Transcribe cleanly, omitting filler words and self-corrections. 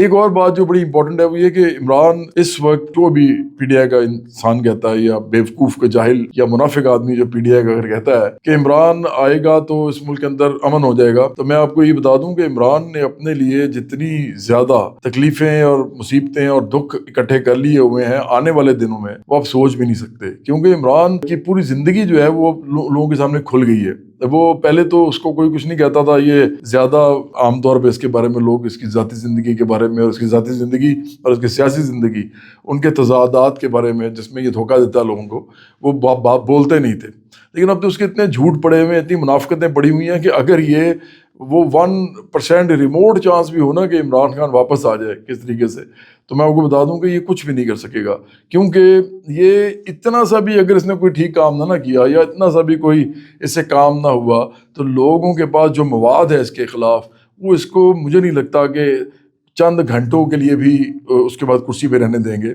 ایک اور بات جو بڑی امپورٹنٹ ہے وہ یہ کہ عمران اس وقت جو بھی پی ڈی آئی کا انسان کہتا ہے یا بیوقوف کا جاہل یا منافق آدمی جو پی ڈی آئی کا اگر کہتا ہے کہ عمران آئے گا تو اس ملک کے اندر امن ہو جائے گا، تو میں آپ کو یہ بتا دوں کہ عمران نے اپنے لیے جتنی زیادہ تکلیفیں اور مصیبتیں اور دکھ اکٹھے کر لیے ہوئے ہیں آنے والے دنوں میں وہ آپ سوچ بھی نہیں سکتے، کیونکہ عمران کی پوری زندگی جو ہے وہ لوگوں کے سامنے کھل گئی ہے۔ وہ پہلے تو اس کو کوئی کچھ نہیں کہتا تھا، یہ زیادہ عام طور پہ اس کے بارے میں لوگ اس کی ذاتی زندگی کے بارے میں اور اس کی ذاتی زندگی اور اس کی سیاسی زندگی ان کے تضادات کے بارے میں جس میں یہ دھوکہ دیتا ہے لوگوں کو، وہ بات بولتے نہیں تھے۔ لیکن اب تو اس کے اتنے جھوٹ پڑے ہوئے ہیں، اتنی منافقتیں پڑی ہوئی ہیں کہ اگر یہ وہ 1% ریموٹ چانس بھی ہو نا کہ عمران خان واپس آ جائے کس طریقے سے، تو میں آپ کو بتا دوں کہ یہ کچھ بھی نہیں کر سکے گا، کیونکہ یہ اتنا سا بھی اگر اس نے کوئی ٹھیک کام نہ کیا یا اتنا سا بھی کوئی اس سے کام نہ ہوا تو لوگوں کے پاس جو مواد ہے اس کے خلاف وہ اس کو مجھے نہیں لگتا کہ چند گھنٹوں کے لیے بھی اس کے بعد کرسی پہ رہنے دیں گے۔